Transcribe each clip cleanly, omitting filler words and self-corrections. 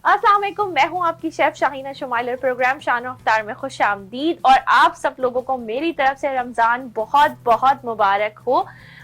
अस्सलाम वालेकुम, मैं हूं आपकी शेफ शाहीना शुमाइल और प्रोग्राम शान अफ्तार में खुश आमदीद। और आप सब लोगों को मेरी तरफ से रमज़ान बहुत बहुत मुबारक हो।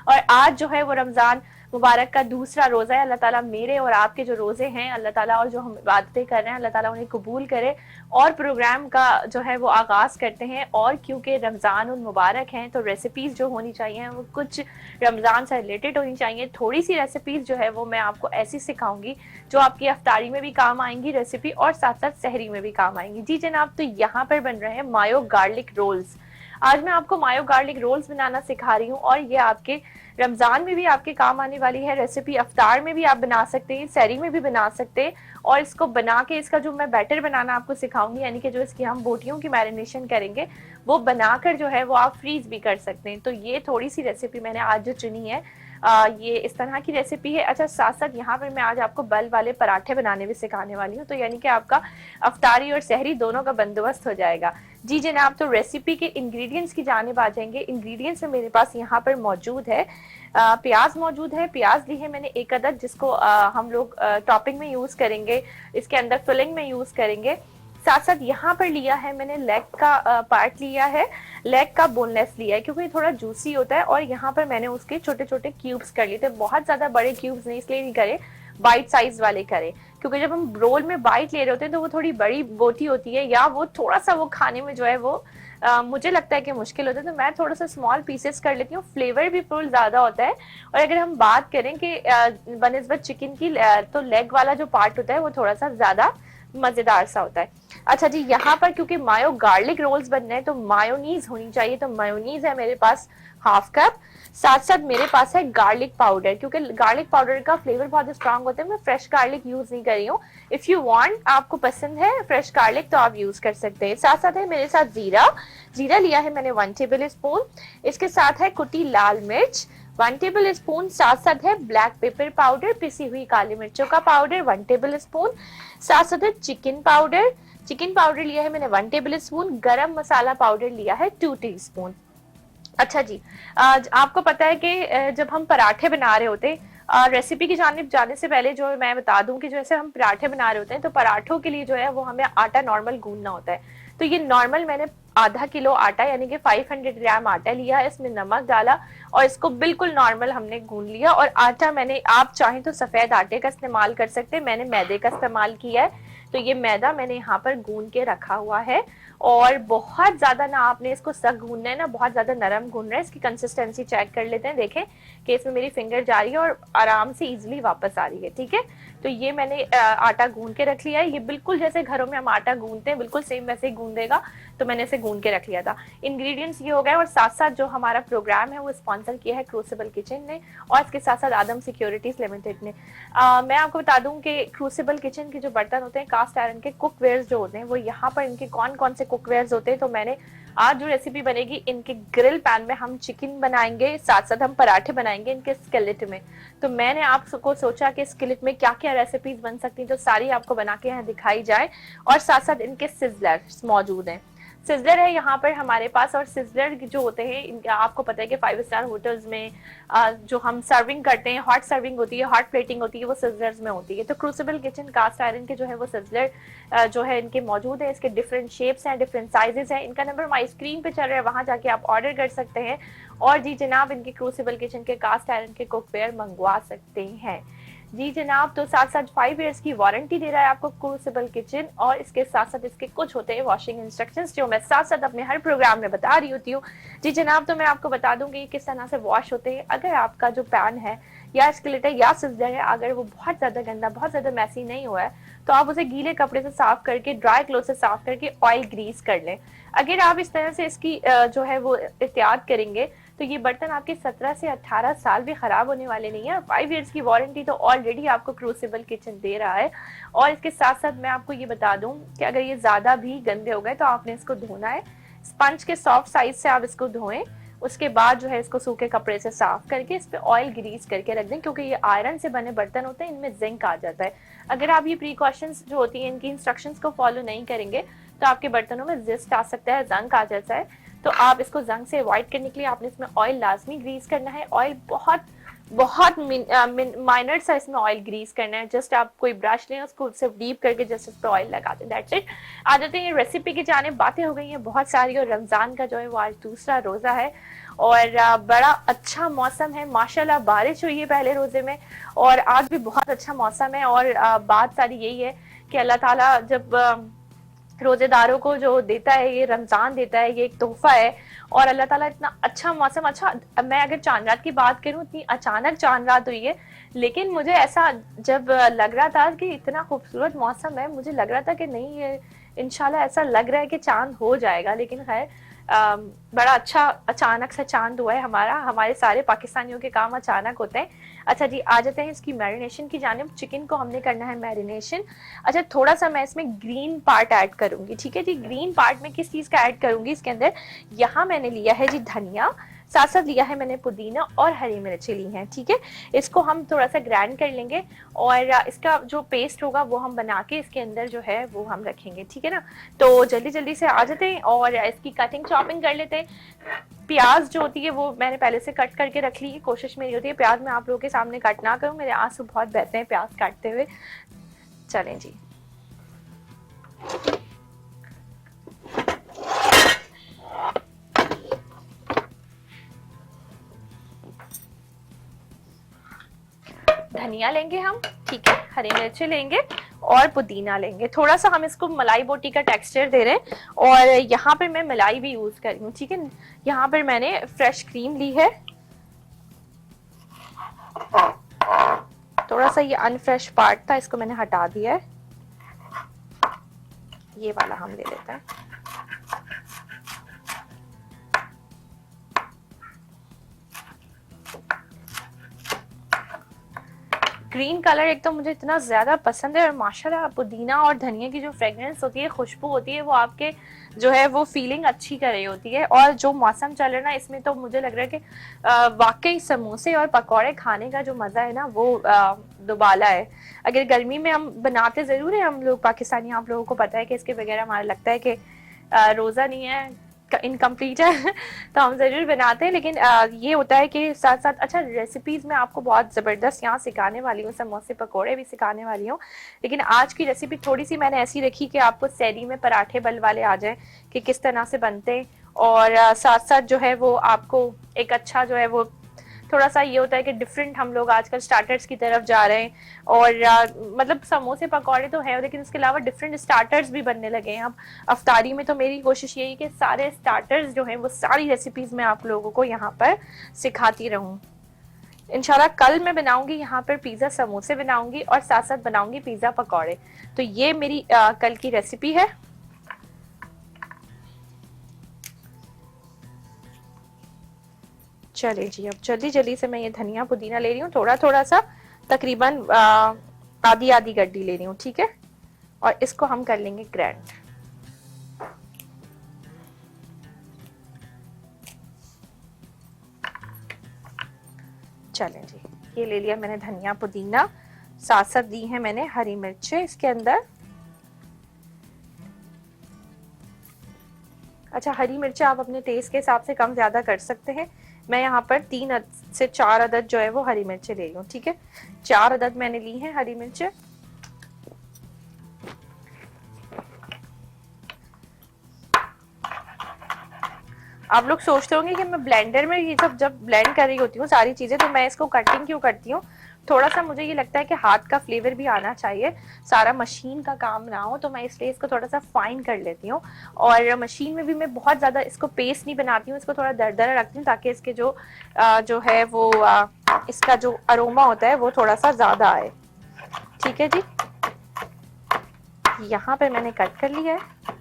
और आज जो है वो रमज़ान मुबारक का दूसरा रोज़ा है। अल्लाह ताला मेरे और आपके जो रोज़े हैं, अल्लाह ताला, और जो हम इबादतें कर रहे हैं, अल्लाह ताला उन्हें कबूल करे। और प्रोग्राम का जो है वो आगाज़ करते हैं। और क्योंकि रमज़ान उन मुबारक हैं तो रेसिपीज़ जो होनी चाहिए वो कुछ रमज़ान से रिलेटेड होनी चाहिए। थोड़ी सी रेसिपीज़ जो है वो मैं आपको ऐसी सिखाऊंगी जो आपकी अफ्तारी में भी काम आएंगी रेसिपी, और साथ साथ सहरी में भी काम आएंगी। जी जनाब, तो यहाँ पर बन रहे हैं मायो गार्लिक रोल्स। आज मैं आपको मायो गार्लिक रोल्स बनाना सिखा रही हूँ, और ये आपके रमज़ान में भी आपके काम आने वाली है रेसिपी। अफ्तार में भी आप बना सकते हैं, सहरी में भी बना सकते हैं। और इसको बना के इसका जो मैं बैटर बनाना आपको सिखाऊंगी, यानी कि जो इसकी हम बोटियों की मैरिनेशन करेंगे, वो बनाकर जो है वो आप फ्रीज भी कर सकते हैं। तो ये थोड़ी सी रेसिपी मैंने आज जो चुनी है, ये इस तरह की रेसिपी है। अच्छा, साथ साथ यहाँ पर मैं आज आपको बल वाले पराठे बनाने भी सिखाने वाली हूँ, तो यानी कि आपका अफ्तारी और सहरी दोनों का बंदोबस्त हो जाएगा। जी जनाब, तो रेसिपी के इंग्रेडिएंट्स की जानिब आ जाएंगे। इंग्रेडिएंट्स में मेरे पास यहाँ पर मौजूद है प्याज मौजूद है। प्याज ली है मैंने एक अदद, जिसको हम लोग टॉपिंग में यूज करेंगे, इसके अंदर फिलिंग में यूज करेंगे। साथ साथ यहाँ पर लिया है मैंने लेग का पार्ट लिया है, लेग का बोनलेस लिया है क्योंकि थोड़ा जूसी होता है। और यहाँ पर मैंने उसके छोटे छोटे क्यूब्स कर लिए थे, बहुत ज्यादा बड़े क्यूब्स नहीं, इसलिए नहीं करे, बाइट साइज वाले करें, क्योंकि जब हम रोल में बाइट ले रहे होते हैं तो वो थोड़ी बड़ी बोटी होती है, या वो थोड़ा सा वो खाने में जो है वो मुझे लगता है कि मुश्किल होता है। तो मैं थोड़ा सा स्मॉल पीसेस कर लेती हूँ, फ्लेवर भी फुल ज्यादा होता है। और अगर हम बात करें कि बनिस्बत चिकन की, तो लेग वाला जो पार्ट होता है वो थोड़ा सा ज्यादा मजेदार सा होता है। अच्छा जी, यहाँ पर क्योंकि मायो गार्लिक रोल्स बनने हैं तो मायोनीज होनी चाहिए, तो मायोनीज है मेरे पास हाफ कप। साथ साथ मेरे पास है गार्लिक पाउडर, क्योंकि गार्लिक पाउडर का फ्लेवर बहुत स्ट्रांग होता है। मैं फ्रेश गार्लिक यूज नहीं कर रही हूँ। इफ यू वांट, आपको पसंद है फ्रेश गार्लिक तो आप यूज कर सकते हैं। साथ साथ है मेरे साथ जीरा, जीरा लिया है मैंने 1 टेबल स्पून। इसके साथ है कुटी लाल मिर्च 1 टेबल स्पून। साथ साथ है ब्लैक पेपर पाउडर, पिसी हुई काली मिर्चों का पाउडर 1 टेबल स्पून। साथ साथ है चिकन पाउडर, चिकन पाउडर लिया है मैंने 1 टेबल स्पून। गरम मसाला पाउडर लिया है 2 टीस्पून। अच्छा जी, आज आपको पता है कि जब हम पराठे बना रहे होते हैं, रेसिपी की जानिब जाने से पहले जो मैं बता दूं कि जैसे हम पराठे बना रहे होते हैं तो पराठों के लिए जो है वो हमें आटा नॉर्मल गूंदना होता है। तो ये नॉर्मल मैंने आधा किलो आटा यानी कि 500 ग्राम आटा लिया है, इसमें नमक डाला और इसको बिल्कुल नॉर्मल हमने गूंद लिया। और आटा मैंने, आप चाहें तो सफेद आटे का इस्तेमाल कर सकते हैं, मैंने मैदे का इस्तेमाल किया है। तो ये मैदा मैंने यहाँ पर गूंद के रखा हुआ है। और बहुत ज्यादा ना आपने इसको सख्त गूंदना है ना बहुत ज्यादा नरम गूंदना है। इसकी कंसिस्टेंसी चेक कर लेते हैं, देखें कि इसमें मेरी फिंगर जा रही है और आराम से इजीली वापस आ रही है। ठीक है, तो ये मैंने आटा गूंद के रख लिया है। ये बिल्कुल जैसे घरों में हम आटा गूंदते हैं बिल्कुल सेम वैसे ही गूंदेगा, तो मैंने इसे गूंद के रख लिया था। इंग्रेडिएंट्स ये हो गए। और साथ साथ जो हमारा प्रोग्राम है वो स्पॉन्सर किया है क्रूसिबल किचन ने, और इसके साथ साथ आदम सिक्योरिटीज लिमिटेड ने। मैं आपको बता दूं कि क्रूसिबल किचन के जो बर्तन होते हैं, कास्ट आयरन के कुकवेयर्स जो होते हैं, वो यहाँ पर इनके कौन कौन से कुकवेयर्स होते हैं। तो मैंने आज जो रेसिपी बनेगी, इनके ग्रिल पैन में हम चिकन बनाएंगे, साथ साथ हम पराठे बनाएंगे इनके स्केलेट में। तो मैंने आपको सोचा कि स्केलेट में क्या क्या रेसिपीज बन सकती हैं, तो सारी आपको बना के यहाँ दिखाई जाए। और साथ साथ इनके सिजलर्स मौजूद हैं, सिजलर है यहाँ पर हमारे पास। और सिजलर जो होते हैं, आपको पता है कि 5 स्टार होटल्स में जो हम सर्विंग करते हैं, हॉट सर्विंग होती है, हॉट प्लेटिंग होती है, वो सिजलर्स में होती है। तो क्रूसिबल किचन कास्ट आयरन के जो है वो सिजलर जो है इनके मौजूद है। इसके डिफरेंट शेप्स हैं, डिफरेंट साइजेस हैं। इनका नंबर हमारी स्क्रीन पे चल रहा है, वहां जाके आप ऑर्डर कर सकते हैं। और जी जनाब, इनके क्रूसिबल किचन के कास्ट आयरन के कुकवेयर मंगवा सकते हैं। जी जनाब, तो साथ साथ 5 इयर्स की वारंटी दे रहा है आपको क्रूसिबल किचन। और इसके साथ साथ इसके कुछ होते हैं वॉशिंग इंस्ट्रक्शंस, जो मैं साथ साथ अपने हर प्रोग्राम में बता रही होती हूँ। जी जनाब, तो मैं आपको बता दूंगी किस तरह से वॉश होते हैं। अगर आपका जो पैन है या स्किलेट है या सिजलर है, अगर वो बहुत ज्यादा गंदा, बहुत ज्यादा मैसी नहीं हुआ है, तो आप उसे गीले कपड़े से साफ करके, ड्राई क्लोथ से साफ करके ऑयल ग्रीस कर लें। अगर आप इस तरह से इसकी जो है वो एहतियात करेंगे तो ये बर्तन आपके 17 से 18 साल भी खराब होने वाले नहीं है। 5 इयर्स की वारंटी तो ऑलरेडी आपको क्रूसिबल किचन दे रहा है। और इसके साथ साथ मैं आपको ये बता दूं कि अगर ये ज्यादा भी गंदे हो गए तो आपने इसको धोना है, स्पंज के सॉफ्ट साइज से आप इसको धोएं। उसके बाद जो है इसको सूखे कपड़े से साफ करके इस पे ऑयल ग्रीस करके रख दें, क्योंकि ये आयरन से बने बर्तन होते हैं, इनमें जिंक आ जाता है। अगर आप ये प्रिकॉशंस जो होती हैं, इनकी इंस्ट्रक्शंस को फॉलो नहीं करेंगे तो आपके बर्तनों में जिस्ट आ सकता है, जंग आ जाता है। तो आप इसको जंग से अवॉइड करने के लिए आपने इसमें ऑयल लाजमी ग्रीस करना है। ऑयल बहुत बहुत माइनर सा इसमें ऑयल ग्रीस करना है। जस्ट आप कोई ब्रश लें, उसको उससे डीप करके जस्ट इस पर ऑयल लगा दें, दैट्स इट। आ जाते हैं रेसिपी की जाने। बातें हो गई हैं बहुत सारी, और रमज़ान का जो है वो आज दूसरा रोज़ा है, और बड़ा अच्छा मौसम है माशाल्लाह। बारिश हुई है पहले रोज़े में, और आज भी बहुत अच्छा मौसम है। और बात सारी यही है कि अल्लाह ताला जब रोजेदारों को जो देता है, ये रमजान देता है, ये एक तोहफा है। और अल्लाह ताला इतना अच्छा मौसम, अच्छा मैं अगर चांद रात की बात करूं, इतनी अचानक चांद रात हुई है, लेकिन मुझे ऐसा जब लग रहा था कि इतना खूबसूरत मौसम है, मुझे लग रहा था कि नहीं ये इंशाल्लाह ऐसा लग रहा है कि चांद हो जाएगा, लेकिन खैर बड़ा अच्छा अचानक से चांद हुआ है हमारा। हमारे सारे पाकिस्तानियों के काम अचानक होते हैं। अच्छा जी, आ जाते हैं इसकी मैरिनेशन की जानिब। चिकन को हमने करना है मैरिनेशन। अच्छा, थोड़ा सा मैं इसमें ग्रीन पार्ट ऐड करूंगी, ठीक है जी। ग्रीन पार्ट में किस चीज का ऐड करूंगी इसके अंदर, यहाँ मैंने लिया है जी धनिया, साथ साथ लिया है मैंने पुदीना और हरी मिर्ची ली हैं, ठीक है। इसको हम थोड़ा सा ग्राइंड कर लेंगे, और इसका जो पेस्ट होगा वो हम बना के इसके अंदर जो है वो हम रखेंगे, ठीक है ना। तो जल्दी जल्दी से आ जाते हैं और इसकी कटिंग चॉपिंग कर लेते हैं। प्याज जो होती है वो मैंने पहले से कट करके रख ली है। कोशिश मेरी होती है प्याज मैं आप लोगों के सामने कट ना करूं, मेरे आंसू बहुत बहते हैं प्याज काटते हुए। चलें जी, धनिया लेंगे हम, ठीक है, हरी मिर्ची लेंगे और पुदीना लेंगे। थोड़ा सा हम इसको मलाई बोटी का टेक्सचर दे रहे हैं, और यहाँ पर मैं मलाई भी यूज कर रही हूँ, ठीक है। यहाँ पर मैंने फ्रेश क्रीम ली है। थोड़ा सा ये अनफ्रेश पार्ट था, इसको मैंने हटा दिया है। ये वाला हम ले लेते हैं। ग्रीन कलर एक तो मुझे इतना ज्यादा पसंद है, और माशाल्लाह पुदीना और धनिया की जो फ्रेग्रेंस होती है, खुशबू होती है, वो आपके जो है वो फीलिंग अच्छी कर रही होती है। और जो मौसम चल रहा है ना, इसमें तो मुझे लग रहा है कि वाकई समोसे और पकौड़े खाने का जो मजा है ना वो दुबाला है। अगर गर्मी में हम बनाते जरूर है हम लोग पाकिस्तानी, आप लोगों को पता है कि इसके बगैर हमारा लगता है कि रोजा नहीं है, इनकम्प्लीट है तो हम जरूर बनाते हैं। लेकिन ये होता है कि साथ साथ अच्छा रेसिपीज में आपको बहुत ज़बरदस्त यहाँ सिखाने वाली हूँ, समोसे पकोड़े भी सिखाने वाली हूँ। लेकिन आज की रेसिपी थोड़ी सी मैंने ऐसी रखी कि आपको सैरी में पराठे बल वाले आ जाए कि किस तरह से बनते हैं, और साथ साथ जो है वो आपको एक अच्छा जो है वो थोड़ा सा ये होता है कि डिफरेंट हम लोग आजकल स्टार्टर्स की तरफ जा रहे हैं। और मतलब समोसे पकौड़े तो है, लेकिन इसके अलावा डिफरेंट स्टार्टर्स भी बनने लगे हैं अब अफ्तारी में। तो मेरी कोशिश यही कि सारे स्टार्टर्स जो हैं वो सारी रेसिपीज में आप लोगों को यहाँ पर सिखाती रहूं। इंशाल्लाह कल मैं बनाऊंगी यहाँ पर पिज्जा समोसे बनाऊंगी, और साथ साथ बनाऊंगी पिज्जा पकौड़े। तो ये मेरी कल की रेसिपी है। चलिए जी, अब जल्दी जल्दी से मैं ये धनिया पुदीना ले रही हूँ, थोड़ा थोड़ा सा, तकरीबन आधी आधी गड्डी ले रही हूँ, ठीक है। और इसको हम कर लेंगे ग्राइंड। चलें जी, ये ले लिया मैंने धनिया पुदीना, साथ साथ दी है मैंने हरी मिर्चें इसके अंदर। अच्छा, हरी मिर्चें आप अपने टेस्ट के हिसाब से कम ज्यादा कर सकते हैं। मैं यहाँ पर 3 से 4 अदद जो है वो हरी मिर्चें ले रही हूँ, ठीक है। 4 अदद मैंने ली हैं हरी मिर्चें। आप लोग सोचते होंगे कि मैं ब्लेंडर में ये सब जब ब्लेंड कर रही होती हूँ सारी चीजें, तो मैं इसको कटिंग क्यों करती हूँ। थोड़ा सा मुझे ये लगता है कि हाथ का फ्लेवर भी आना चाहिए, सारा मशीन का काम ना हो, तो मैं इसलिए इसको थोड़ा सा फाइन कर लेती हूँ। और मशीन में भी मैं बहुत ज्यादा इसको पेस्ट नहीं बनाती हूँ, इसको थोड़ा दरदरा रखती हूँ, ताकि इसके जो है वो इसका जो अरोमा होता है वो थोड़ा सा ज्यादा आए, ठीक है जी। यहाँ पे मैंने कट कर लिया है।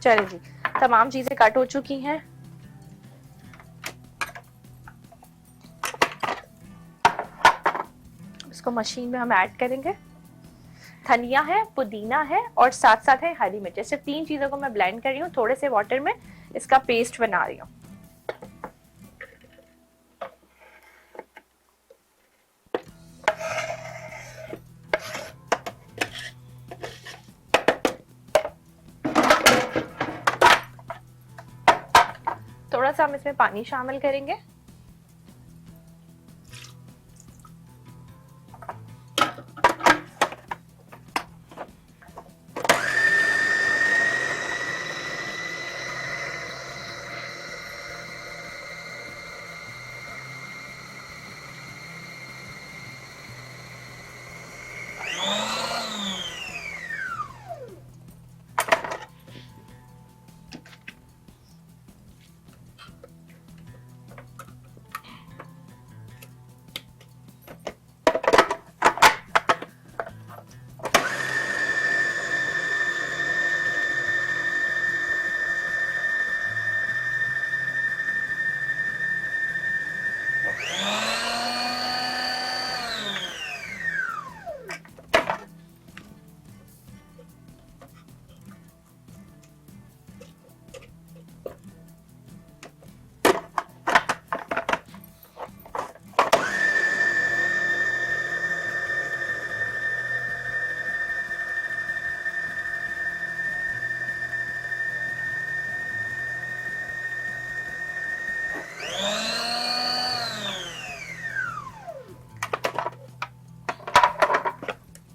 चलिए जी, तमाम चीजें कट हो चुकी हैं। इसको मशीन में हम ऐड करेंगे। धनिया है, पुदीना है, और साथ साथ है हरी मिर्च। सिर्फ 3 चीजों को मैं ब्लेंड कर रही हूँ, थोड़े से वाटर में इसका पेस्ट बना रही हूँ। थोड़ा सा हम इसमें पानी शामिल करेंगे।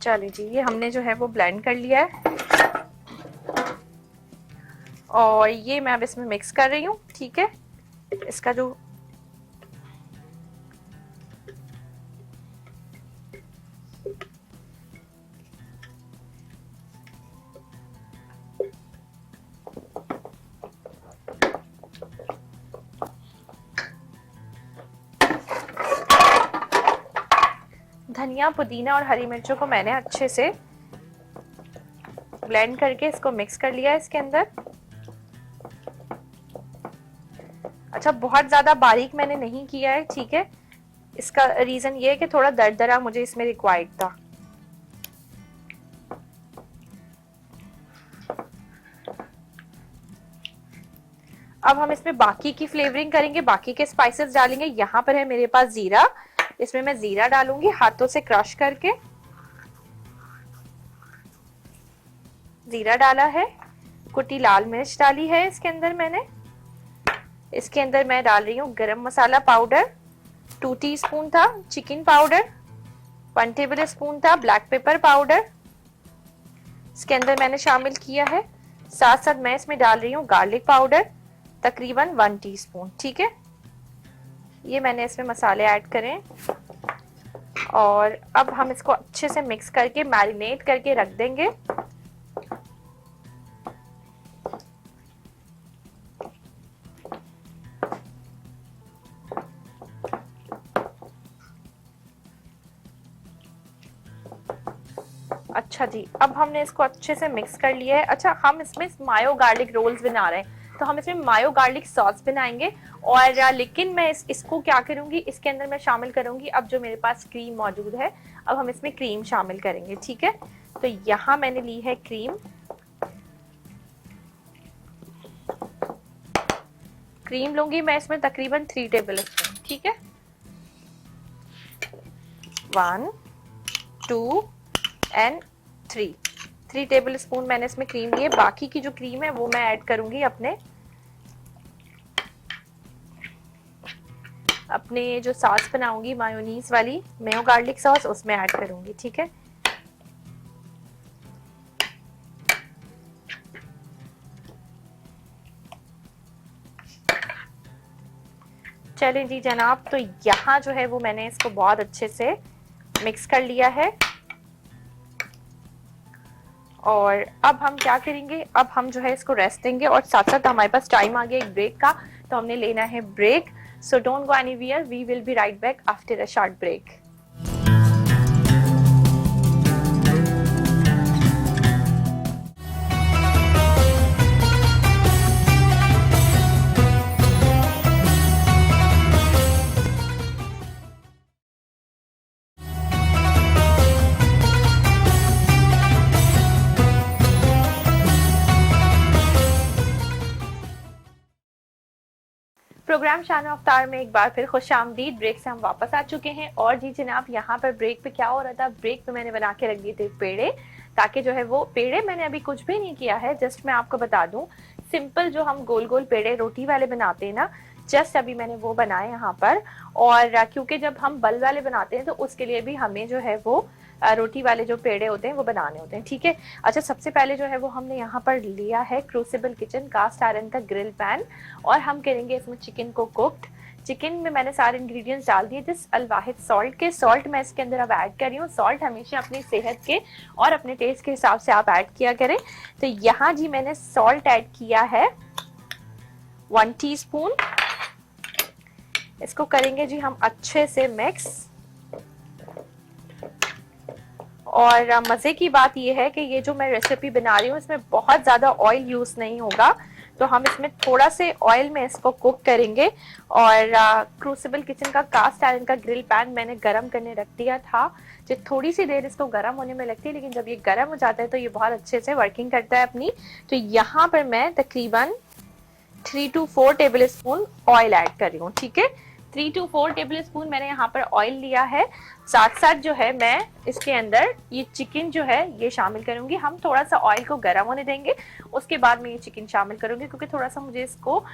चलिए जी, ये हमने जो है वो ब्लेंड कर लिया है और ये मैं अब इसमें मिक्स कर रही हूँ। ठीक है, इसका जो धनिया, पुदीना और हरी मिर्चों को मैंने अच्छे से ब्लेंड करके इसको मिक्स कर लिया है इसके अंदर। अच्छा, बहुत ज्यादा बारीक मैंने नहीं किया है। ठीक है, इसका रीजन ये है कि थोड़ा दरदरा मुझे इसमें रिक्वायर्ड था। अब हम इसमें बाकी की फ्लेवरिंग करेंगे, बाकी के स्पाइसेस डालेंगे। यहाँ पर है मेरे पास जीरा, इसमें मैं जीरा डालूंगी हाथों से क्रश करके। जीरा डाला है, कुटी लाल मिर्च डाली है इसके अंदर मैंने। इसके अंदर मैं डाल रही हूँ गरम मसाला पाउडर, 2 टीस्पून था। चिकन पाउडर 1 टेबल स्पून था। ब्लैक पेपर पाउडर इसके अंदर मैंने शामिल किया है। साथ साथ मैं इसमें डाल रही हूँ गार्लिक पाउडर, तकरीबन 1 टीस्पून। ठीक है, ये मैंने इसमें मसाले ऐड करें और अब हम इसको अच्छे से मिक्स करके मैरिनेट करके रख देंगे। अच्छा जी, अब हमने इसको अच्छे से मिक्स कर लिया है। अच्छा, हम इसमें मायो गार्लिक रोल्स बना रहे हैं तो हम इसमें मायो गार्लिक सॉस बनाएंगे। और लेकिन मैं इसको क्या करूंगी, इसके अंदर मैं शामिल करूंगी अब जो मेरे पास क्रीम मौजूद है। अब हम इसमें क्रीम शामिल करेंगे। ठीक है, तो यहाँ मैंने ली है क्रीम। क्रीम लूंगी मैं इसमें तकरीबन 3 टेबल स्पून। ठीक है, 1 2 एंड 3 टेबल स्पून मैंने इसमें क्रीम ली है। बाकी की जो क्रीम है वो मैं ऐड करूंगी अपने जो सॉस बनाऊंगी मायोनीज वाली, मेयो गार्लिक सॉस, उसमें ऐड करूंगी। ठीक है, चलें जी जनाब, तो यहाँ जो है वो मैंने इसको बहुत अच्छे से मिक्स कर लिया है। और अब हम क्या करेंगे, अब हम जो है इसको रेस्ट देंगे और साथ साथ हमारे पास टाइम आ गया एक ब्रेक का, तो हमने लेना है break. So don't go anywhere, we will be right back after a short break. Program Shan Iftar में एक बार फिर खुश आमदीद। ब्रेक से हम वापस आ चुके हैं और जी जनाब, यहाँ पर ब्रेक पे क्या हो रहा था, ब्रेक पे मैंने बना के रख दिए थे पेड़े, ताकि जो है वो पेड़े मैंने अभी कुछ भी नहीं किया है, जस्ट मैं आपको बता दूं सिंपल जो हम गोल गोल पेड़े रोटी वाले बनाते हैं ना, जस्ट अभी मैंने वो बनाए यहाँ पर। और क्योंकि जब हम बल वाले बनाते हैं तो उसके लिए भी हमें जो है वो रोटी वाले जो पेड़े होते हैं वो बनाने होते हैं, ठीक है। अच्छा, सबसे पहले जो है वो हमने यहाँ पर लिया है क्रूसिबल किचन कास्ट आयरन का ग्रिल पैन, और हम करेंगे इसमें चिकन को कुक्ड। चिकन में मैंने सारे इंग्रेडिएंट्स डाल दिए, जिस अलवाहिद सॉल्ट के। सॉल्ट मैं इसके अंदर अब ऐड कर रही हूँ। सॉल्ट हमेशा अपनी सेहत के और अपने टेस्ट के हिसाब से आप ऐड किया करें। तो यहाँ जी मैंने सॉल्ट ऐड किया है 1 टीस्पून। इसको करेंगे जी हम अच्छे से मिक्स। और मजे की बात यह है कि ये जो मैं रेसिपी बना रही हूँ इसमें बहुत ज्यादा ऑयल यूज नहीं होगा, तो हम इसमें थोड़ा से ऑयल में इसको कुक करेंगे। और क्रूसिबल किचन का कास्ट आयरन का ग्रिल पैन मैंने गरम करने रख दिया था। जो थोड़ी सी देर इसको गरम होने में लगती है, लेकिन जब ये गरम हो जाता है तो ये बहुत अच्छे से वर्किंग करता है अपनी। तो यहाँ पर मैं तकरीबन 3 to 4 table spoon oil add कर रही हूँ, ठीक है। 3 to 4 टेबल स्पून मैंने यहाँ पर ऑयल लिया है। साथ साथ जो है मैं इसके अंदर ये चिकन जो है ये शामिल करूंगी। हम थोड़ा सा ऑयल को गर्म होने देंगे, उसके बाद मैं ये चिकन शामिल करूंगी, क्योंकि थोड़ा सा मुझे इसको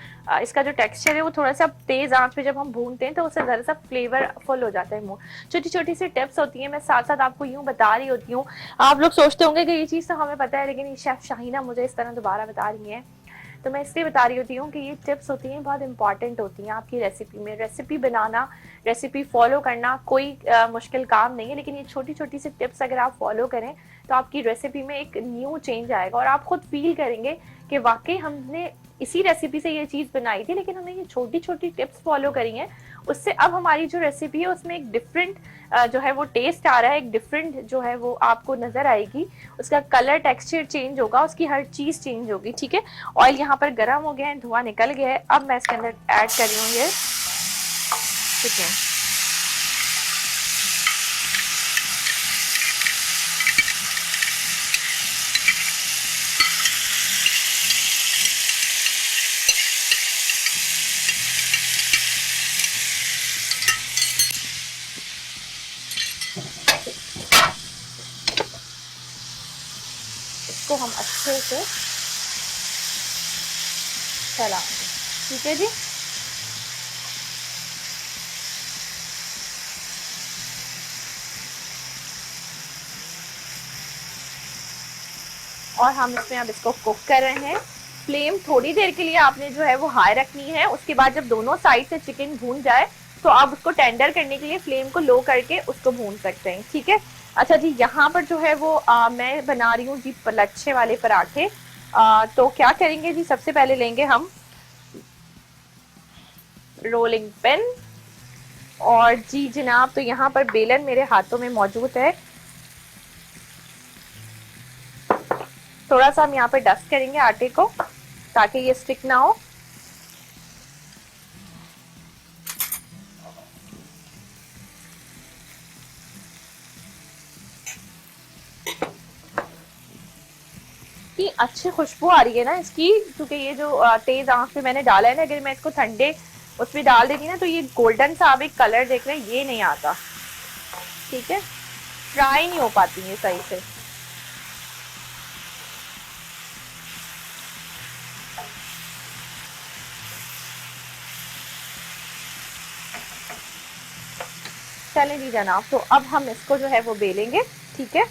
इसका जो टेक्सचर है वो थोड़ा सा तेज आंच पे जब हम भूनते हैं तो उससे जरा सा फ्लेवरफुल हो जाता है मुंह। छोटी छोटी सी टिप्स होती है, मैं साथ साथ आपको यूं बता रही होती हूँ। आप लोग सोचते होंगे कि ये चीज तो हमें पता है, लेकिन ये शेफ शाहीना मुझे इस तरह दोबारा बता रही है। तो मैं इसलिए बता रही होती हूँ कि ये टिप्स होती हैं बहुत इंपॉर्टेंट होती हैं आपकी रेसिपी में। रेसिपी बनाना, रेसिपी फॉलो करना कोई मुश्किल काम नहीं है, लेकिन ये छोटी छोटी सी टिप्स अगर आप फॉलो करें तो आपकी रेसिपी में एक न्यू चेंज आएगा, और आप खुद फील करेंगे कि वाकई हमने इसी रेसिपी से ये चीज बनाई थी, लेकिन हमने ये छोटी छोटी टिप्स फॉलो करी हैं, उससे अब हमारी जो रेसिपी है उसमें एक डिफरेंट जो है वो टेस्ट आ रहा है, एक डिफरेंट जो है वो आपको नजर आएगी। उसका कलर टेक्सचर चेंज होगा, उसकी हर चीज चेंज होगी, ठीक है। ऑयल यहाँ पर गर्म हो गया है, धुआं निकल गया है। अब मैं इसके अंदर ऐड कर रही हूँ ये चिकन। इसको हम अच्छे से चलाएंगे, ठीक है जी। और हम इसमें अब इसको कुक कर रहे हैं। फ्लेम थोड़ी देर के लिए आपने जो है वो हाई रखनी है। उसके बाद जब दोनों साइड से चिकन भून जाए तो आप उसको टेंडर करने के लिए फ्लेम को लो करके उसको भून सकते हैं, ठीक है। अच्छा जी, यहाँ पर जो है वो मैं बना रही हूँ जी लच्छे वाले पराठे। तो क्या करेंगे जी, सबसे पहले लेंगे हम रोलिंग पिन, और जी जनाब तो यहाँ पर बेलन मेरे हाथों में मौजूद है। थोड़ा सा हम यहाँ पर डस्ट करेंगे आटे को ताकि ये स्टिक ना हो। की अच्छी खुशबू आ रही है ना इसकी, क्योंकि ये जो तेज आंच पे मैंने डाला है ना, अगर मैं इसको ठंडे उसमें डाल देती ना तो ये गोल्डन सा आप एक कलर देख रहे हैं, ये नहीं आता, ठीक है। फ्राई नहीं हो पाती है सही से। चलें जी जनाब, तो अब हम इसको जो है वो बेलेंगे, ठीक है।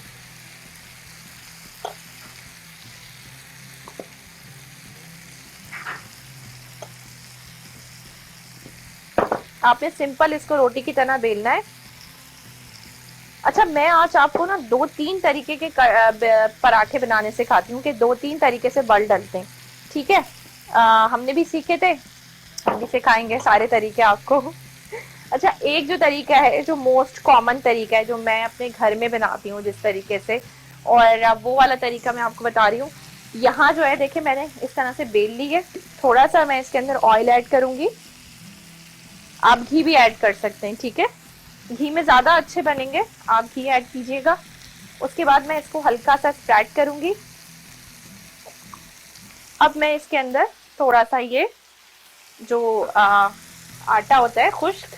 आपने सिंपल इसको रोटी की तरह बेलना है। अच्छा, मैं आज आपको ना 2-3 तरीके के पराठे बनाने सिखाती हूँ कि 2-3 तरीके से बल डलते हैं, ठीक है। हमने भी सीखे थे, हम भी सिखाएंगे सारे तरीके आपको। अच्छा, एक जो तरीका है, जो मोस्ट कॉमन तरीका है, जो मैं अपने घर में बनाती हूँ जिस तरीके से, और वो वाला तरीका मैं आपको बता रही हूँ। यहाँ जो है देखिए मैंने इस तरह से बेल ली है। थोड़ा सा मैं इसके अंदर ऑयल ऐड करूंगी, आप घी भी ऐड कर सकते हैं, ठीक है। घी में ज्यादा अच्छे बनेंगे, आप घी ऐड कीजिएगा। उसके बाद मैं इसको हल्का सा स्प्रेड करूंगी। अब मैं इसके अंदर थोड़ा सा ये जो आटा होता है खुश्क,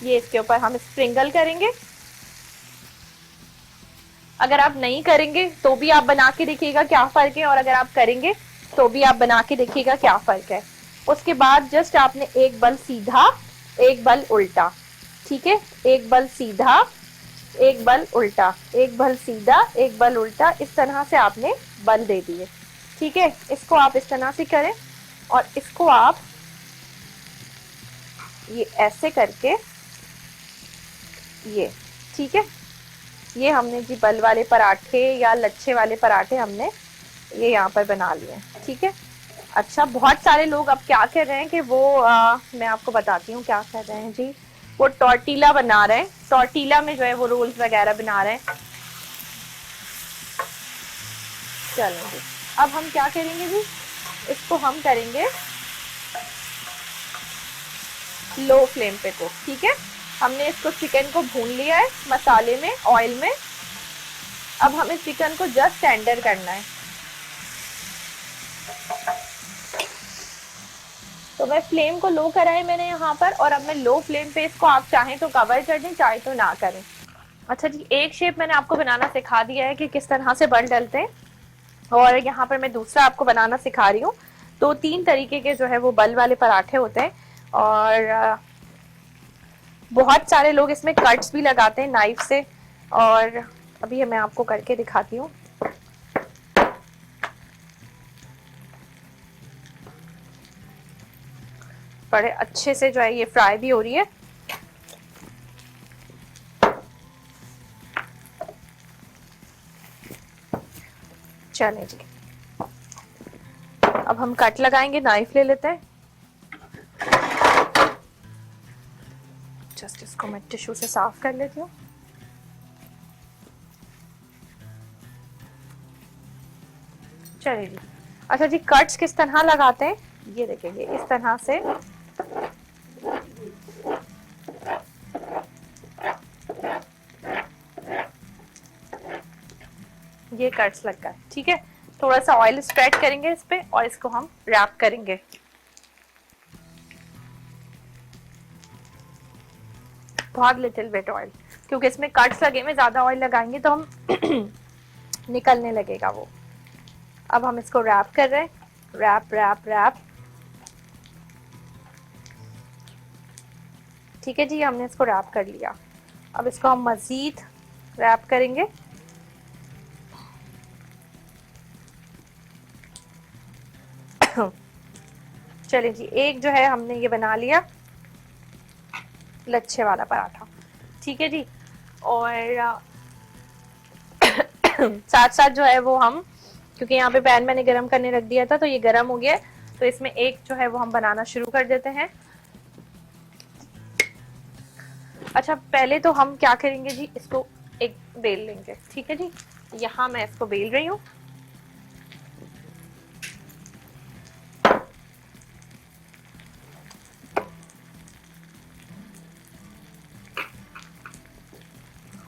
ये इसके ऊपर हम स्प्रिंगल करेंगे। अगर आप नहीं करेंगे तो भी आप बना के देखिएगा क्या फर्क है, और अगर आप करेंगे तो भी आप बना के देखिएगा क्या फर्क है। उसके बाद जस्ट आपने एक बल सीधा, एक बल उल्टा, ठीक है, एक बल सीधा, एक बल उल्टा, एक बल सीधा, एक बल उल्टा, इस तरह से आपने बल दे दिए, ठीक है। इसको आप इस तरह से करें और इसको आप ये ऐसे करके ये, ठीक है। ये हमने जी बल वाले पराठे या लच्छे वाले पराठे हमने ये यहाँ पर बना लिए, ठीक है। अच्छा, बहुत सारे लोग अब क्या कर रहे हैं कि वो मैं आपको बताती हूँ क्या कर रहे हैं जी, वो टॉर्टिला बना रहे हैं, टॉर्टिला में जो है वो रोल्स वगैरह बना रहे हैं। चलो जी, अब हम क्या करेंगे जी, इसको हम करेंगे लो फ्लेम पे को, ठीक है। हमने इसको चिकन को भून लिया है मसाले में, ऑयल में। अब हमें चिकन को जस्ट टेंडर करना है। तो मैं फ्लेम को लो करा है मैंने यहाँ पर, और अब मैं लो फ्लेम पे इसको, आप चाहें तो कवर कर दें, चाहे तो ना करें। अच्छा जी, एक शेप मैंने आपको बनाना सिखा दिया है कि किस तरह से बन डलते हैं, और यहाँ पर मैं दूसरा आपको बनाना सिखा रही हूँ। तो 3 तरीके के जो है वो बल वाले पराठे होते हैं, और बहुत सारे लोग इसमें कट्स भी लगाते हैं नाइफ से, और अभी मैं आपको करके दिखाती हूँ। बड़े अच्छे से जो है ये फ्राई भी हो रही है। चलें जी, अब हम कट लगाएंगे, नाइफ ले लेते हैं। जस्ट इसको मैं टिश्यू से साफ कर लेती हूँ। चलिए जी, अच्छा जी, कट्स किस तरह लगाते हैं ये देखेंगे, इस तरह से ये कट्स लग गए, ठीक है। थोड़ा सा ऑयल स्प्रेड करेंगे इस पे और इसको हम रैप करेंगे। बहुत लिटिल बिट ऑयल, क्योंकि इसमें कट्स लगे में ज्यादा ऑयल लगाएंगे तो हम निकलने लगेगा वो। अब हम इसको रैप कर रहे हैं, रैप रैप रैप, ठीक है जी, हमने इसको रैप कर लिया। अब इसको हम मजीद रैप करेंगे। चलिए जी, एक जो है हमने ये बना लिया लच्छे वाला पराठा, ठीक है जी। और साथ साथ जो है वो हम, क्योंकि यहाँ पे पैन मैंने गरम करने रख दिया था तो ये गरम हो गया, तो इसमें एक जो है वो हम बनाना शुरू कर देते हैं। अच्छा, पहले तो हम क्या करेंगे जी, इसको एक बेल लेंगे, ठीक है जी। यहाँ मैं इसको बेल रही हूँ।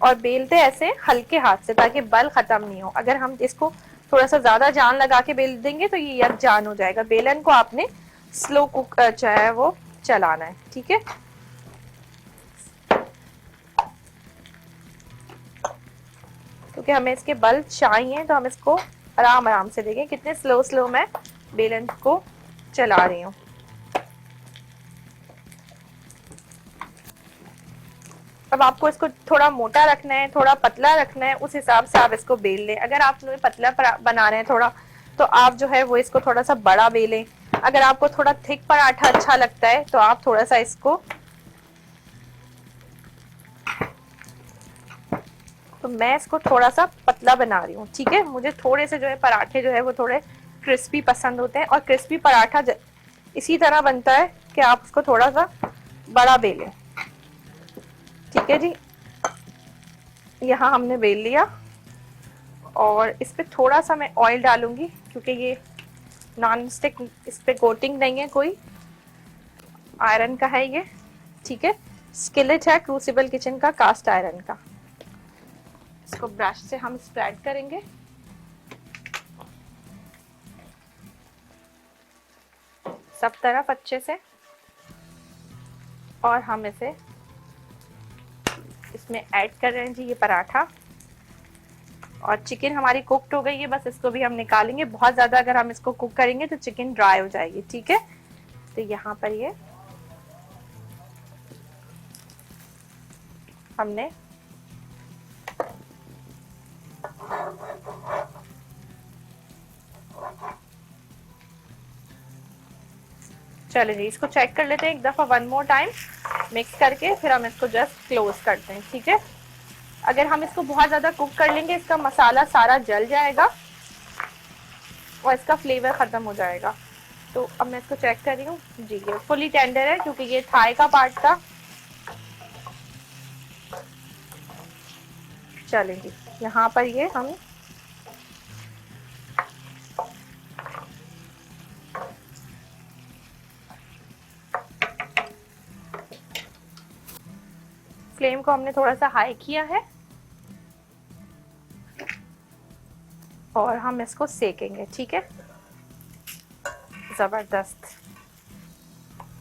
और बेलते ऐसे हल्के हाथ से ताकि बल खत्म नहीं हो। अगर हम इसको थोड़ा सा ज्यादा जान लगा के बेल देंगे तो ये यकजान हो जाएगा। बेलन को आपने स्लो कुक जो है वो चलाना है, ठीक है। क्योंकि हमें इसके बल चाहिए तो हम इसको आराम आराम से देखें कितने स्लो स्लो मैं बेलन को चला रही हूँ। अब आपको इसको थोड़ा मोटा रखना है, थोड़ा पतला रखना है, उस हिसाब से आप इसको बेल लें। अगर आप पतला बना रहे हैं थोड़ा, तो आप जो है वो इसको थोड़ा सा बड़ा बेलें। अगर आपको थोड़ा थिक पराठा अच्छा लगता है तो आप थोड़ा सा इसको, तो मैं इसको थोड़ा सा पतला बना रही हूँ, ठीक है। मुझे थोड़े से जो है पराठे जो है वो थोड़े क्रिस्पी पसंद होते हैं, और क्रिस्पी पराठा इसी तरह बनता है कि आप उसको थोड़ा सा बड़ा बेलें, ठीक है जी। यहाँ हमने बेल लिया, और इस पे थोड़ा सा मैं ऑयल डालूंगी क्योंकि ये नॉन स्टिक, इस पे कोटिंग नहीं है कोई, आयरन का है ये, ठीक है। स्किलेट है क्रूसिबल किचन का, कास्ट आयरन का। इसको ब्रश से हम स्प्रेड करेंगे। सब तरफ अच्छे से, और हम इसे इसमें ऐड कर रहे हैं जी ये पराठा, और चिकन हमारी कुक्ड हो गई है, बस इसको भी हम निकालेंगे। बहुत ज्यादा अगर हम इसको कुक करेंगे तो चिकन ड्राई हो जाएगी, ठीक है। तो यहाँ पर ये हमने चलो जी, इसको चेक कर लेते हैं एक दफा, वन मोर टाइम मिक्स करके, फिर हम इसको जस्ट क्लोज करते हैं, ठीक है। अगर हम इसको बहुत ज्यादा कुक कर लेंगे इसका मसाला सारा जल जाएगा और इसका फ्लेवर खत्म हो जाएगा। तो अब मैं इसको चेक कर रही हूँ जी, ये फुली टेंडर है क्योंकि ये थाई का पार्ट था। चलें जी, यहाँ पर ये हम फ्लेम को हमने थोड़ा सा हाई किया है और हम इसको सेकेंगे, ठीक है। जबरदस्त,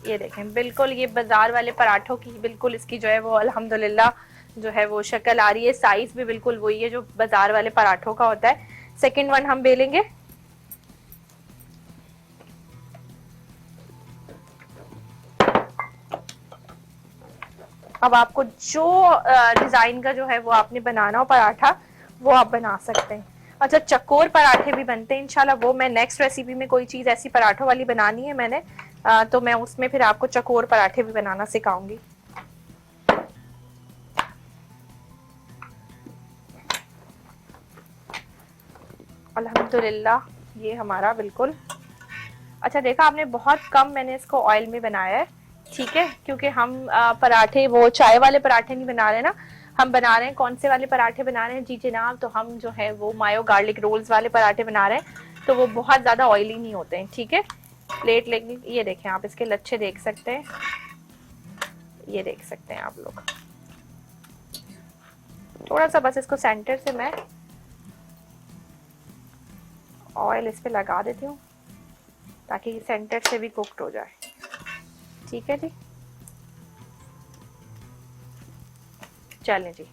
ये देखें बिल्कुल ये बाजार वाले पराठों की बिल्कुल इसकी जो है वो अल्हम्दुलिल्लाह जो है वो शक्ल आ रही है। साइज भी बिल्कुल वही है जो बाजार वाले पराठों का होता है। सेकंड वन हम बेलेंगे। अब आपको जो डिजाइन का जो है वो आपने बनाना हो पराठा वो आप बना सकते हैं। अच्छा, चकोर पराठे भी बनते हैं इंशाल्लाह, वो मैं नेक्स्ट रेसिपी में कोई चीज ऐसी पराठों वाली बनानी है मैंने, तो मैं उसमें फिर आपको चकोर पराठे भी बनाना सिखाऊंगी। अल्हम्दुलिल्लाह ये हमारा बिल्कुल अच्छा, देखा आपने बहुत कम मैंने इसको ऑयल में बनाया है, ठीक है, क्योंकि हम पराठे वो चाय वाले पराठे नहीं बना रहे ना, हम बना रहे हैं कौन से वाले पराठे बना रहे हैं जी जनाब, तो हम जो है वो मायो गार्लिक रोल्स वाले पराठे बना रहे हैं, तो वो बहुत ज्यादा ऑयली नहीं होते हैं, ठीक है। प्लेट लेंगे, ये देखें आप इसके लच्छे देख सकते हैं, ये देख सकते हैं आप लोग। थोड़ा सा बस इसको सेंटर से मैं ऑयल इस पे लगा देती हूँ ताकि सेंटर से भी कुक्ड हो जाए, ठीक है जी। चलें जी,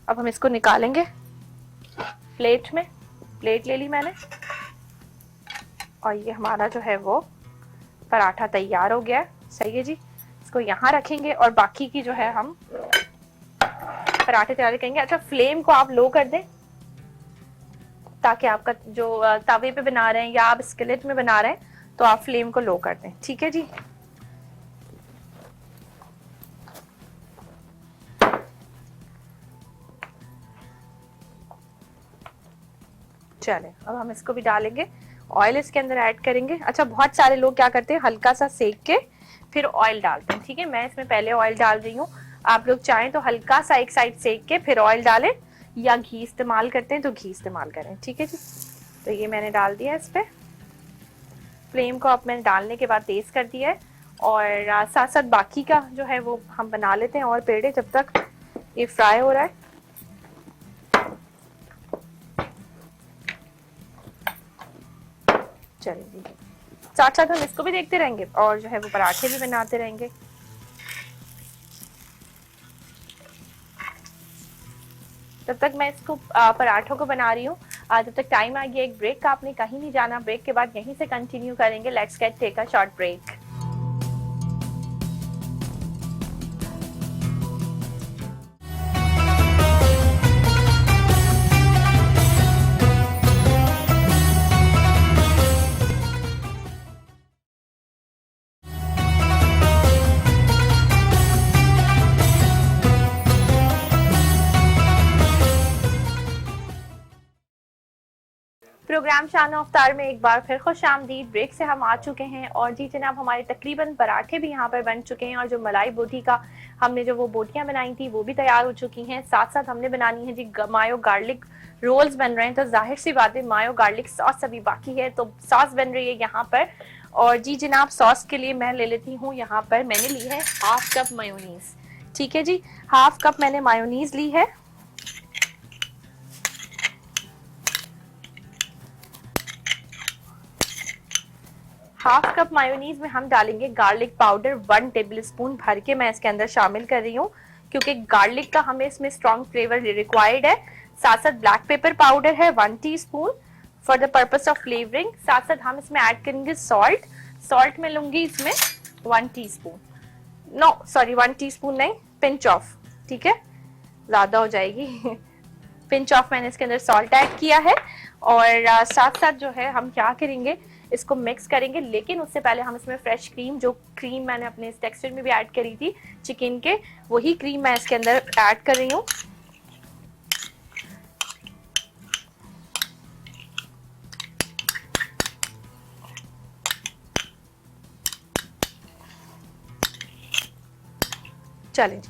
अब हम इसको निकालेंगे प्लेट में। प्लेट ले ली मैंने और ये हमारा जो है वो पराठा तैयार हो गया है, सही है जी। इसको यहाँ रखेंगे और बाकी की जो है हम पराठे तैयार करेंगे। अच्छा, फ्लेम को आप लो कर दें ताकि आपका जो तवे पे बना रहे हैं या आप स्किलेट में बना रहे हैं तो आप फ्लेम को लो कर दें, ठीक है जी। चलें, अब हम इसको भी डालेंगे, ऑयल इसके अंदर ऐड करेंगे। अच्छा, बहुत सारे लोग क्या करते हैं हल्का सा सेक के फिर ऑयल डालते हैं, ठीक है। मैं इसमें पहले ऑयल डाल रही हूँ, आप लोग चाहें तो हल्का सा एक साइड सेक के फिर ऑयल डालें, या घी इस्तेमाल करते हैं तो घी इस्तेमाल करें, ठीक है जी। तो ये मैंने डाल दिया इस पे। फ्लेम को अब मैंने डालने के बाद तेज कर दिया है और साथ साथ बाकी का जो है वो हम बना लेते हैं और पेड़े जब तक ये फ्राई हो रहा है। चलिए, साथ साथ हम इसको भी देखते रहेंगे और जो है वो पराठे भी बनाते रहेंगे। तब तक मैं इसको पराठों को बना रही हूँ। जब तक टाइम आ गया एक ब्रेक का, आपने कहीं नहीं जाना, ब्रेक के बाद यहीं से कंटिन्यू करेंगे। Let's get take a short break. Program Shan Iftar में एक बार फिर खुश आमदीद। ब्रेक से हम आ चुके हैं और जी जनाब हमारे तकरीबन पराठे भी यहाँ पर बन चुके हैं और जो मलाई बोटी का हमने जो वो बोटियां बनाई थी वो भी तैयार हो चुकी हैं। साथ साथ हमने बनानी है जी मायो गार्लिक रोल्स बन रहे हैं, तो जाहिर सी बात है मायो गार्लिक सॉस अभी बाकी है, तो सॉस बन रही है यहाँ पर। और जी जनाब सॉस के लिए मैं ले लेती हूँ, यहाँ पर मैंने ली है हाफ कप मायोनीज, ठीक है जी। हाफ कप मैंने मायोनीज ली है। हाफ कप मायोनीज में हम डालेंगे गार्लिक पाउडर 1 टेबलस्पून भर के मैं इसके अंदर शामिल कर रही हूँ, क्योंकि गार्लिक का हमें इसमें स्ट्रॉन्ग फ्लेवर रिक्वायर्ड है। साथ साथ ब्लैक पेपर पाउडर है 1 teaspoon for the purpose of flavouring. साथ साथ हम इसमें ऐड करेंगे सॉल्ट। सॉल्ट में लूंगी इसमें 1 टीस्पून, नो सॉरी 1 टीस्पून नहीं, पिंच ऑफ, ठीक है, ज्यादा हो जाएगी। पिंच ऑफ मैंने इसके अंदर सॉल्ट ऐड किया है। और साथ साथ जो है हम क्या करेंगे, इसको मिक्स करेंगे, लेकिन उससे पहले हम इसमें फ्रेश क्रीम, जो क्रीम मैंने अपने इस टेक्सचर में भी ऐड करी थी चिकन के, वही क्रीम मैं इसके अंदर ऐड कर रही हूँ। चलें जी,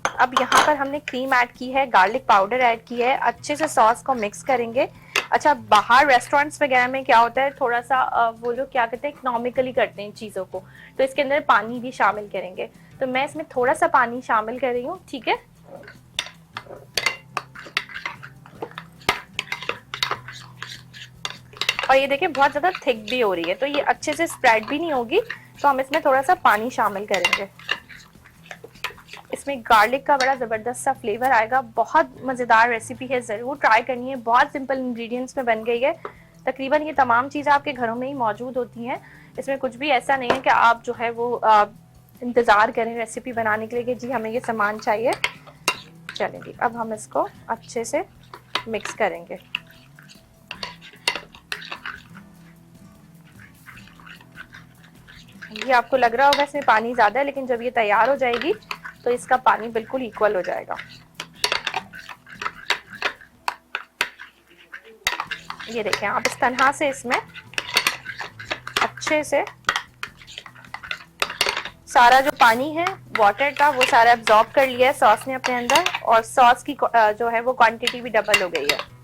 अब यहाँ पर हमने क्रीम ऐड की है, गार्लिक पाउडर ऐड की है, अच्छे से सॉस को मिक्स करेंगे। अच्छा, बाहर रेस्टोरेंट्स वगैरह में क्या होता है, थोड़ा सा वो लोग क्या करते हैं, इकोनॉमिकली करते हैं चीज़ों को, तो इसके अंदर पानी भी शामिल करेंगे, तो मैं इसमें थोड़ा सा पानी शामिल कर रही हूँ, ठीक है। और ये देखिए बहुत ज़्यादा थिक भी हो रही है, तो ये अच्छे से स्प्रेड भी नहीं होगी, तो हम इसमें थोड़ा सा पानी शामिल करेंगे। इसमें गार्लिक का बड़ा ज़बरदस्त सा फ्लेवर आएगा। बहुत मज़ेदार रेसिपी है, ज़रूर ट्राई करनी है। बहुत सिंपल इंग्रेडिएंट्स में बन गई है। तकरीबन ये तमाम चीज़ें आपके घरों में ही मौजूद होती हैं। इसमें कुछ भी ऐसा नहीं है कि आप जो है वो इंतज़ार करें रेसिपी बनाने के लिए कि जी हमें ये सामान चाहिए। चलें जी, अब हम इसको अच्छे से मिक्स करेंगे। ये आपको लग रहा होगा इसमें पानी ज़्यादा है, लेकिन जब ये तैयार हो जाएगी तो इसका पानी बिल्कुल इक्वल हो जाएगा। ये देखें आप, इस तरह से इसमें अच्छे से सारा जो पानी है वाटर का वो सारा एब्जॉर्ब कर लिया है सॉस ने अपने अंदर, और सॉस की जो है वो क्वांटिटी भी डबल हो गई है।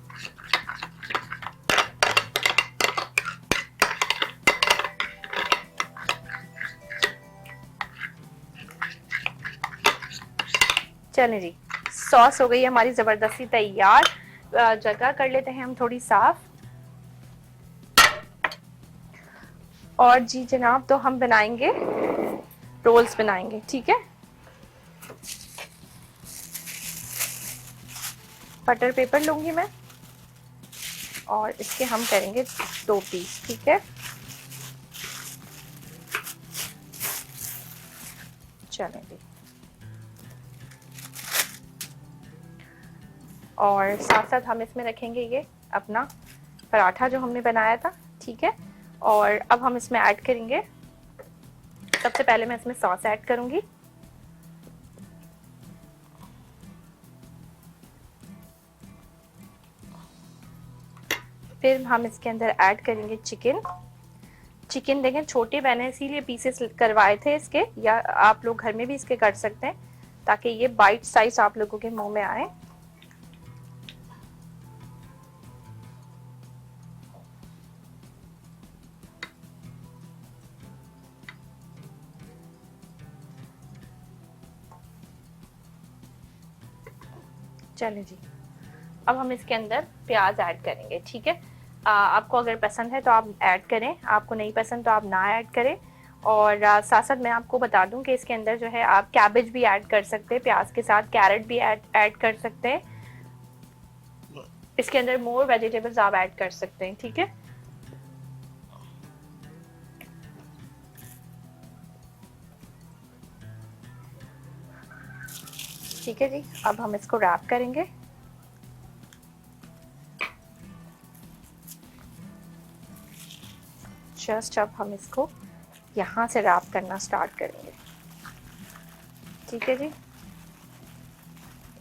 चलें जी, सॉस हो गई है हमारी ज़बरदस्ती तैयार। जगह कर लेते हैं हम थोड़ी साफ। और जी जनाब, तो हम बनाएंगे, रोल्स बनाएंगे, ठीक है। बटर पेपर लूंगी मैं, और इसके हम करेंगे 2 पीस, ठीक है। चलें जी, और साथ साथ हम इसमें रखेंगे ये अपना पराठा जो हमने बनाया था, ठीक है। और अब हम इसमें ऐड करेंगे, सबसे पहले मैं इसमें सॉस ऐड करूंगी, फिर हम इसके अंदर ऐड करेंगे चिकन। चिकन देखें छोटे मैंने इसीलिए पीसेस करवाए थे इसके, या आप लोग घर में भी इसके कर सकते हैं ताकि ये बाइट साइज आप लोगों के मुंह में आए। चलें जी, अब हम इसके अंदर प्याज ऐड करेंगे, ठीक है। आपको अगर पसंद है तो आप ऐड करें, आपको नहीं पसंद तो आप ना ऐड करें। और साथ साथ मैं आपको बता दूं कि इसके अंदर जो है आप कैबेज भी ऐड कर सकते हैं, प्याज के साथ कैरेट भी ऐड कर सकते हैं। इसके अंदर मोर वेजिटेबल्स आप ऐड कर सकते हैं, ठीक है। ठीक है जी, अब हम इसको रैप करेंगे। जस्ट अब हम इसको यहाँ से रैप करना स्टार्ट करेंगे, ठीक है जी।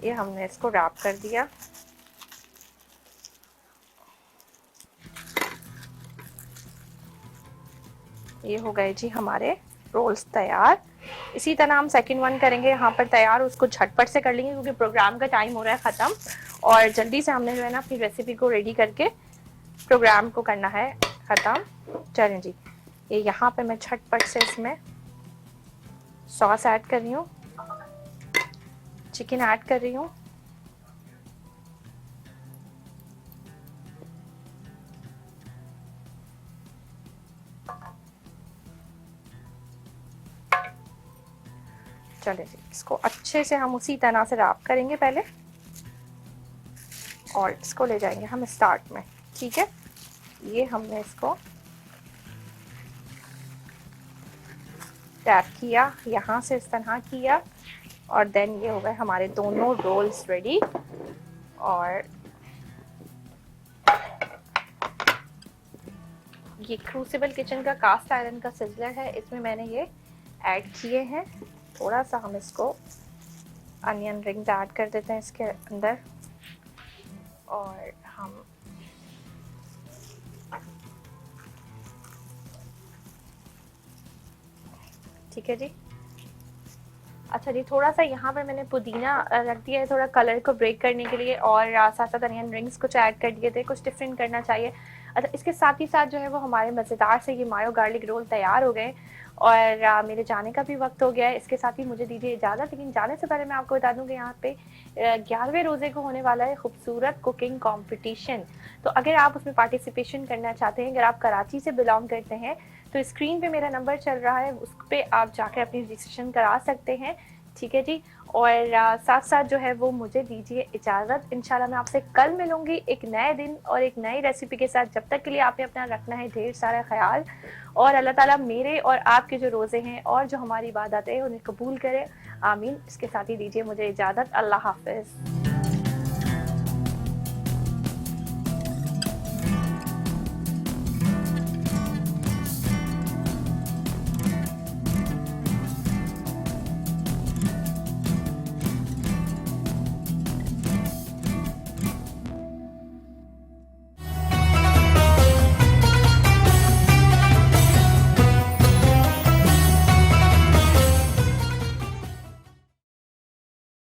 ये हमने इसको रैप कर दिया। ये हो गए जी हमारे रोल्स तैयार। इसी तरह हम सेकंड वन करेंगे यहाँ पर तैयार, उसको झटपट से कर लेंगे क्योंकि प्रोग्राम का टाइम हो रहा है ख़त्म, और जल्दी से हमने जो है ना अपनी रेसिपी को रेडी करके प्रोग्राम को करना है ख़त्म। चलें जी, ये यहाँ पे मैं झटपट से इसमें सॉस ऐड कर रही हूँ, चिकन ऐड कर रही हूँ, चले जी, इसको अच्छे से हम उसी तरह से रैप करेंगे पहले। और इसको ले जाएंगे हम स्टार्ट में, ठीक है। ये हमने इसको टैप किया, यहाँ से इस तरह किया, और देन ये हो गए हमारे दोनों रोल्स रेडी। और ये क्रूसिबल किचन का कास्ट आयरन का सिजलर है, इसमें मैंने ये ऐड किए हैं। थोड़ा सा हम इसको अनियन रिंग्स ऐड कर देते हैं इसके अंदर, और हम ठीक है जी। अच्छा जी, थोड़ा सा यहाँ पे मैंने पुदीना रख दिया है थोड़ा कलर को ब्रेक करने के लिए, और साथ साथ अनियन रिंग्स कुछ ऐड कर दिए थे, कुछ डिफरेंट करना चाहिए। अच्छा, इसके साथ ही साथ जो है वो हमारे मज़ेदार से ये मायो गार्लिक रोल तैयार हो गए, और मेरे जाने का भी वक्त हो गया है। इसके साथ ही मुझे दीजिए इजाज़त, लेकिन जाने से पहले मैं आपको बता दूं कि यहाँ पे 11वें रोज़े को होने वाला है खूबसूरत कुकिंग कंपटीशन। तो अगर आप उसमें पार्टिसिपेशन करना चाहते हैं, अगर आप कराची से बिलोंग करते हैं, तो स्क्रीन पे मेरा नंबर चल रहा है, उस पर आप जाकर अपनी रजिस्ट्रेशन करा सकते हैं, ठीक है जी। और साथ साथ जो है वो मुझे दीजिए इजाज़त। इंशाल्लाह मैं आपसे कल मिलूंगी एक नए दिन और एक नई रेसिपी के साथ। जब तक के लिए आपने अपना रखना है ढेर सारा ख्याल, और अल्लाह ताला मेरे और आपके जो रोज़े हैं और जो हमारी इबादत है उन्हें कबूल करे, आमीन। इसके साथ ही दीजिए मुझे इजाज़त। अल्लाह हाफिज़।